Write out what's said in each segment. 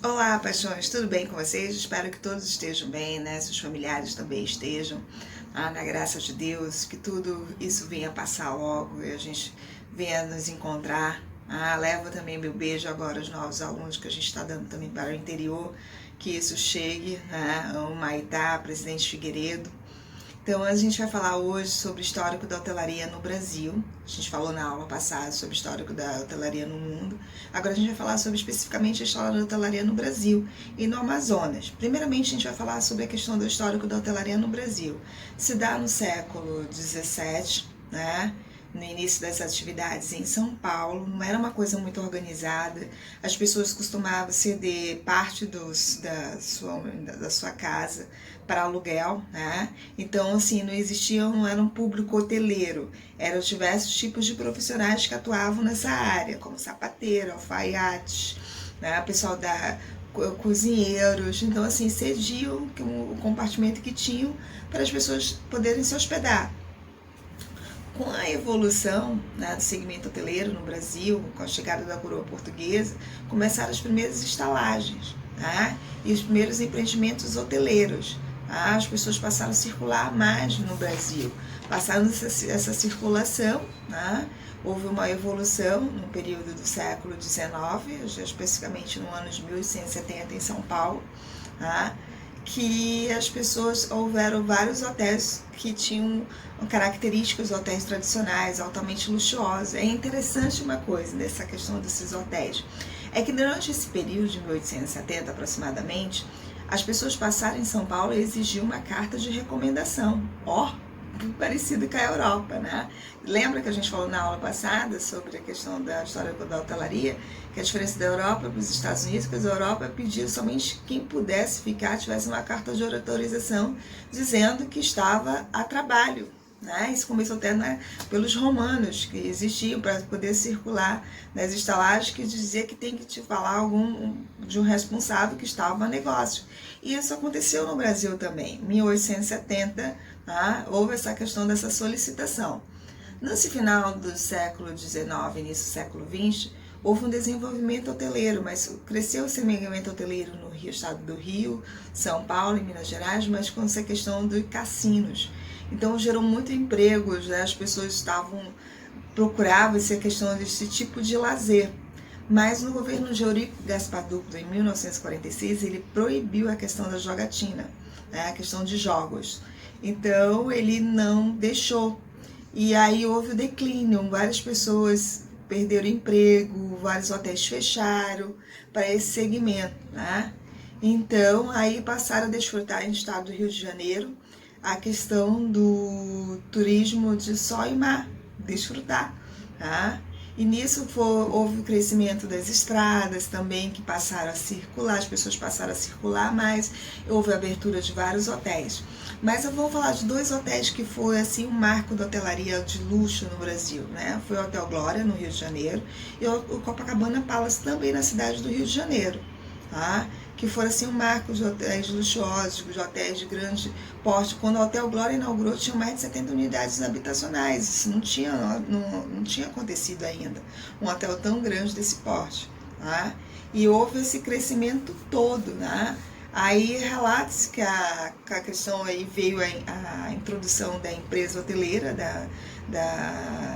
Olá, paixões, tudo bem com vocês? Espero que todos estejam bem, né? Seus familiares também estejam, na graça de Deus, que tudo isso venha passar logo e a gente venha nos encontrar. Levo também meu beijo agora aos novos alunos que a gente está dando também para o interior, que isso chegue, né? O Maitá, Presidente Figueiredo. Então, a gente vai falar hoje sobre o histórico da hotelaria no Brasil. A gente falou na aula passada sobre o histórico da hotelaria no mundo. Agora a gente vai falar sobre especificamente a história da hotelaria no Brasil e no Amazonas. Primeiramente, a gente vai falar sobre a questão do histórico da hotelaria no Brasil. Se dá no século XVII, né? No início das atividades em São Paulo, não era uma coisa muito organizada, as pessoas costumavam ceder parte da sua casa para aluguel, né? Então, assim, não era um público hoteleiro, eram diversos tipos de profissionais que atuavam nessa área, como sapateiro, alfaiates, né? Pessoal da cozinheiros, então assim, cediam o compartimento que tinham para as pessoas poderem se hospedar. Com a evolução, né, do segmento hoteleiro no Brasil, com a chegada da coroa portuguesa, começaram as primeiras estalagens, né, e os primeiros empreendimentos hoteleiros. As pessoas passaram a circular mais no Brasil. Passaram essa circulação, né, houve uma evolução no período do século XIX, especificamente no ano de 1870 em São Paulo, né, que as pessoas, houveram vários hotéis que tinham características de hotéis tradicionais, altamente luxuosos. É interessante uma coisa nessa questão desses hotéis, é que durante esse período de 1870 aproximadamente, as pessoas passaram em São Paulo e exigiam uma carta de recomendação. Parecido com a Europa, né? Lembra que a gente falou na aula passada sobre a questão da história da hotelaria, que a diferença da Europa para os Estados Unidos, que a Europa pedia somente quem pudesse ficar, tivesse uma carta de autorização dizendo que estava a trabalho, né? Isso começou até, né, pelos romanos, que existiam para poder circular nas estalagens, que dizia que tem que te falar de um responsável que estava a negócio. E isso aconteceu no Brasil também, em 1870, houve essa questão dessa solicitação. Nesse final do século XIX, início do século XX, houve um desenvolvimento hoteleiro, mas cresceu o segmento hoteleiro no estado do Rio, São Paulo e Minas Gerais, mas com essa questão dos cassinos. Então gerou muito empregos, né? As pessoas procuravam essa questão desse tipo de lazer. Mas no governo de Eurico Gaspar Dutra, em 1946, ele proibiu a questão da jogatina, né? A questão de jogos. Então ele não deixou. E aí houve o declínio, várias pessoas perderam emprego, vários hotéis fecharam para esse segmento, né? Então aí passaram a desfrutar no estado do Rio de Janeiro a questão do turismo de sol e mar, desfrutar, tá? E nisso houve o crescimento das estradas também, que passaram a circular, as pessoas passaram a circular mais, houve a abertura de vários hotéis. Mas eu vou falar de dois hotéis que foi assim um marco da hotelaria de luxo no Brasil, né? Foi o Hotel Glória, no Rio de Janeiro, e o Copacabana Palace, também na cidade do Rio de Janeiro, tá? Que foram assim um marco de hotéis luxuosos, de hotéis de grande porte. Quando o Hotel Glória inaugurou, tinha mais de 70 unidades habitacionais. Isso não tinha acontecido ainda, um hotel tão grande desse porte, tá? E houve esse crescimento todo, né? Aí relata-se que a questão aí veio a introdução da empresa hoteleira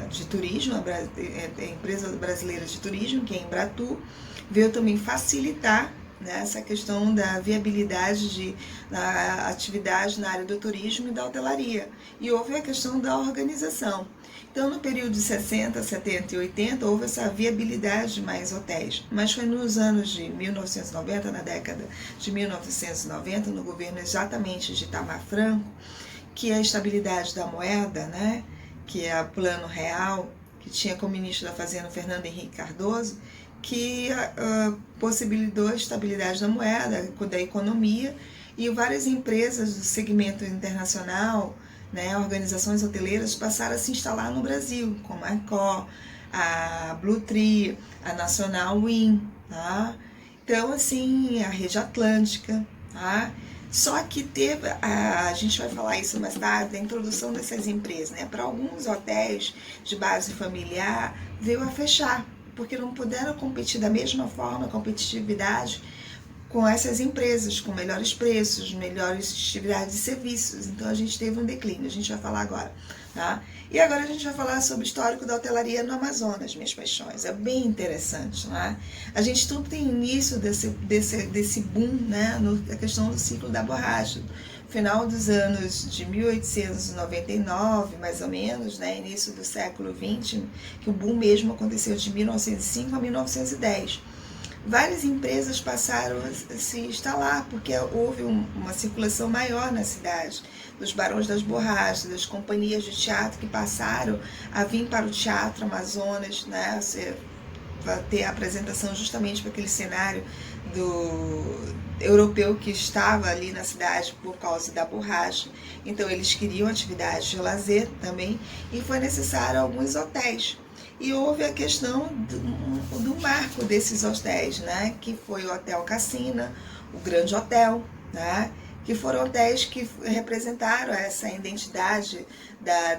de turismo, a empresa brasileira de turismo, que é a Embratu, veio também facilitar, né, essa questão da viabilidade da atividade na área do turismo e da hotelaria. E houve a questão da organização. Então, no período de 60, 70 e 80, houve essa viabilidade de mais hotéis. Mas foi nos anos de 1990, na década de 1990, no governo exatamente de Itamar Franco, que a estabilidade da moeda, né, que é o Plano Real, que tinha como ministro da Fazenda Fernando Henrique Cardoso, que possibilitou a estabilidade da moeda, da economia, e várias empresas do segmento internacional, né, organizações hoteleiras passaram a se instalar no Brasil, como a Accor, a Blue Tree, a Nacional Win, tá? Então, assim, a Rede Atlântica, tá? Só que teve, a gente vai falar isso mais tarde, a introdução dessas empresas, né? Para alguns hotéis de base familiar, veio a fechar, porque não puderam competir da mesma forma, a competitividade com essas empresas, com melhores preços, melhores atividades e serviços. Então a gente teve um declínio, a gente vai falar agora. Tá? E agora a gente vai falar sobre o histórico da hotelaria no Amazonas, minhas paixões. É bem interessante. Né? A gente tudo tem início desse boom, né, na questão do ciclo da borracha. Final dos anos de 1899, mais ou menos, né, início do século XX, que o boom mesmo aconteceu de 1905 a 1910. Várias empresas passaram a se instalar, porque houve uma circulação maior na cidade, dos barões das borrachas, das companhias de teatro que passaram a vir para o Teatro Amazonas, né, para ter a apresentação justamente para aquele cenário europeu que estava ali na cidade por causa da borracha. Então eles queriam atividades de lazer também, e foi necessário alguns hotéis. E houve a questão do marco desses hotéis, né? Que foi o Hotel Cassina, o Grande Hotel, né? Que foram hotéis que representaram essa identidade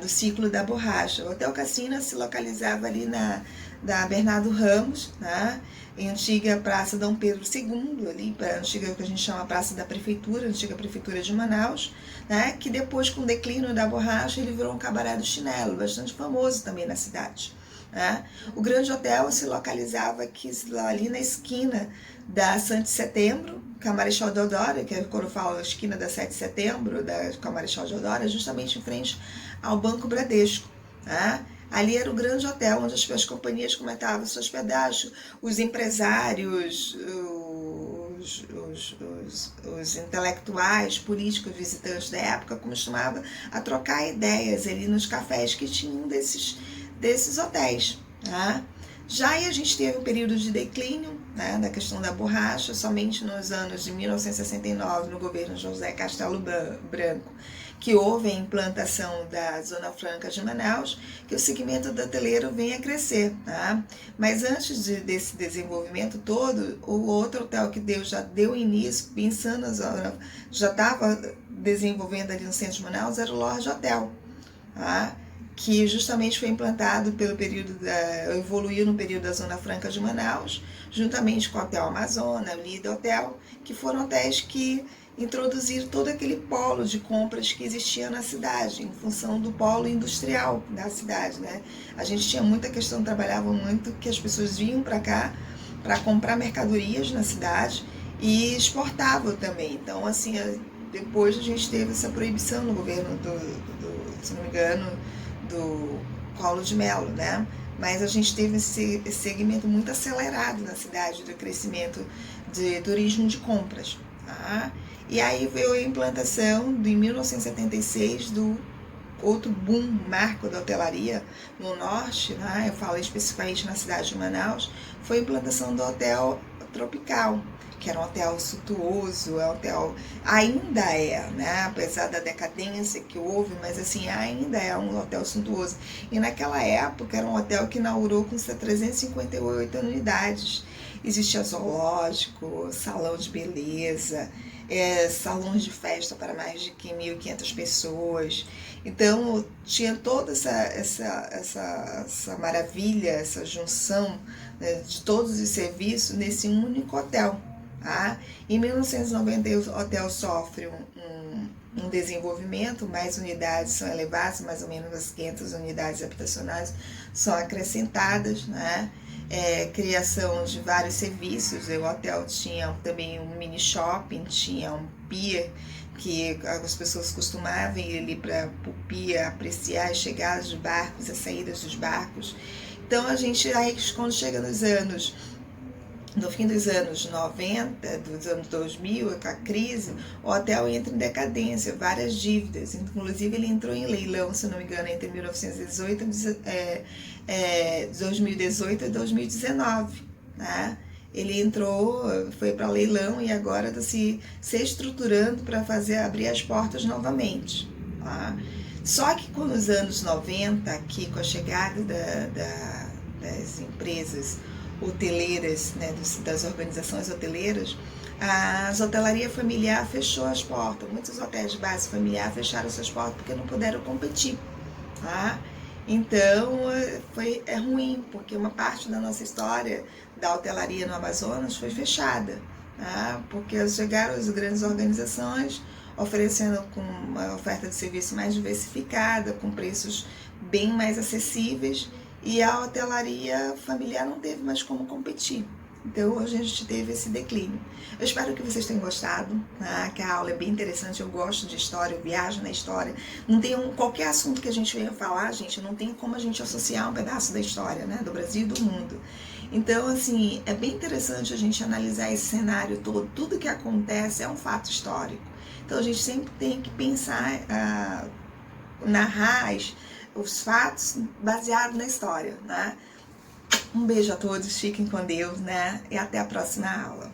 do ciclo da borracha. O Hotel Cassina se localizava ali na Bernardo Ramos, né? Em antiga Praça Dom Pedro II, ali, antiga, que a gente chama Praça da Prefeitura, antiga Prefeitura de Manaus, né? Que depois, com o declínio da borracha, ele virou um cabaré do chinelo, bastante famoso também na cidade. Né? O Grande Hotel se localizava aqui, ali na esquina da 7 de Setembro, com a Marechal Deodoro, que é quando eu falo esquina da 7 de Setembro, com a Marechal Deodoro, é justamente em frente ao Banco Bradesco. Né? Ali era o Grande Hotel, onde as companhias começavam sua hospedagem, os empresários, os intelectuais, políticos, visitantes da época costumavam a trocar ideias ali nos cafés que tinham desses hotéis. Tá? Já aí a gente teve um período de declínio, né, da questão da borracha, somente nos anos de 1969, no governo José Castelo Branco, que houve a implantação da Zona Franca de Manaus, que o segmento do hoteleiro vem a crescer. Tá? Mas antes desse desenvolvimento todo, o outro hotel que já deu início, pensando na zona, já estava desenvolvendo ali no centro de Manaus, era o Lorde Hotel. Tá? Que justamente foi implantado evoluiu no período da Zona Franca de Manaus, juntamente com o Hotel Amazônia, o Líder Hotel, que foram hotéis que introduziram todo aquele polo de compras que existia na cidade, em função do polo industrial da cidade. Né? A gente tinha muita questão, trabalhava muito, que as pessoas vinham para cá para comprar mercadorias na cidade e exportavam também. Então, assim, depois a gente teve essa proibição no governo se não me engano, do Collor de Mello, né? Mas a gente teve esse segmento muito acelerado na cidade do crescimento de turismo de compras. Tá? E aí veio a implantação, em 1976, do outro boom, marco da hotelaria no norte, né? Eu falo especificamente na cidade de Manaus, foi a implantação do Hotel Tropical, que era um hotel suntuoso, ainda é, né? Apesar da decadência que houve, mas assim, ainda é um hotel suntuoso. E naquela época era um hotel que inaugurou com 358 unidades. Existia zoológico, salão de beleza, salões de festa para mais de 1.500 pessoas. Então tinha toda essa maravilha, essa junção, né, de todos os serviços nesse único hotel. Tá? Em 1990 o hotel sofre um desenvolvimento, mais unidades são elevadas, mais ou menos as 500 unidades habitacionais são acrescentadas, né? Criação de vários serviços. O hotel tinha também um mini shopping, tinha um pier, que as pessoas costumavam ir ali para o pier apreciar as chegadas dos barcos, as saídas dos barcos. Então a gente, aí quando chega no fim dos anos 90, dos anos 2000, com a crise, o hotel entra em decadência, várias dívidas. Inclusive, ele entrou em leilão, se não me engano, entre 2018 e 2019. Né? Ele entrou, foi para leilão e agora está se estruturando para abrir as portas novamente. Tá? Só que com os anos 90, aqui, com a chegada das empresas hoteleiras, né, das organizações hoteleiras, a hotelaria familiar fechou as portas. Muitos hotéis de base familiar fecharam suas portas porque não puderam competir. Tá? Então é ruim, porque uma parte da nossa história da hotelaria no Amazonas foi fechada. tá? Porque chegaram as grandes organizações oferecendo com uma oferta de serviço mais diversificada, com preços bem mais acessíveis, e a hotelaria familiar não teve mais como competir. Então hoje a gente teve esse declínio. Eu espero que vocês tenham gostado, né? Que a aula é bem interessante, eu gosto de história, eu viajo na história. Não tem qualquer assunto que a gente venha falar, gente, não tem como a gente associar um pedaço da história, né? Do Brasil e do mundo. Então, assim, é bem interessante a gente analisar esse cenário todo. Tudo que acontece é um fato histórico. Então a gente sempre tem que pensar, narrar os fatos baseados na história, né? Um beijo a todos, fiquem com Deus, né? E até a próxima aula.